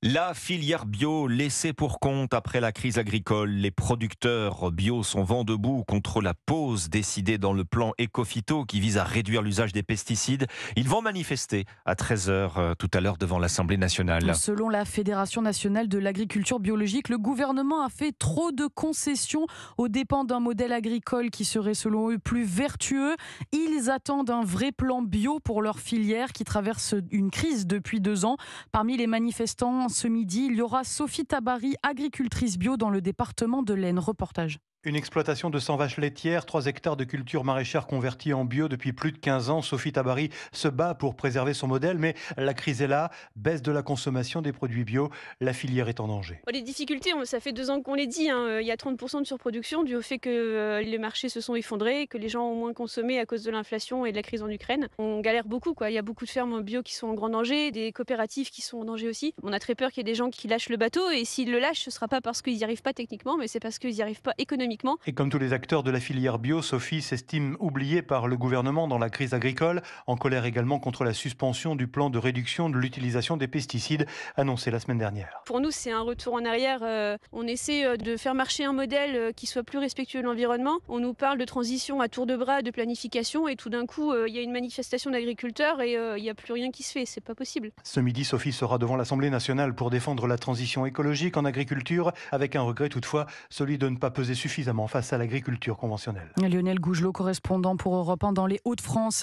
La filière bio laissée pour compte après la crise agricole. Les producteurs bio sont vent debout contre la pause décidée dans le plan Écophyto qui vise à réduire l'usage des pesticides. Ils vont manifester à 13 heures tout à l'heure devant l'Assemblée nationale. Selon la Fédération nationale de l'agriculture biologique, le gouvernement a fait trop de concessions aux dépens d'un modèle agricole qui serait selon eux plus vertueux. Ils attendent un vrai plan bio pour leur filière qui traverse une crise depuis 2 ans. Parmi les manifestants, ce midi, il y aura Sophie Tabary, agricultrice bio dans le département de l'Aisne. Reportage. Une exploitation de 100 vaches laitières, 3 hectares de culture maraîchère convertis en bio depuis plus de 15 ans. Sophie Tabary se bat pour préserver son modèle, mais la crise est là. Baisse de la consommation des produits bio, la filière est en danger. Les difficultés, ça fait 2 ans qu'on les dit. Il y a 30% de surproduction dû au fait que les marchés se sont effondrés, que les gens ont moins consommé à cause de l'inflation et de la crise en Ukraine. On galère beaucoup, quoi. Il y a beaucoup de fermes bio qui sont en grand danger, des coopératives qui sont en danger aussi. On a très peur qu'il y ait des gens qui lâchent le bateau, et s'ils le lâchent, ce ne sera pas parce qu'ils n'y arrivent pas techniquement, mais c'est parce qu'ils n'y arrivent pas économiquement. Et comme tous les acteurs de la filière bio, Sophie s'estime oubliée par le gouvernement dans la crise agricole, en colère également contre la suspension du plan de réduction de l'utilisation des pesticides annoncé la semaine dernière. Pour nous, c'est un retour en arrière. On essaie de faire marcher un modèle qui soit plus respectueux de l'environnement. On nous parle de transition à tour de bras, de planification, et tout d'un coup, il y a une manifestation d'agriculteurs et il n'y a plus rien qui se fait. C'est pas possible. Ce midi, Sophie sera devant l'Assemblée nationale pour défendre la transition écologique en agriculture, avec un regret toutefois, celui de ne pas peser suffisamment face à l'agriculture conventionnelle. Lionel Gougelot, correspondant pour Europe 1 dans les Hauts-de-France.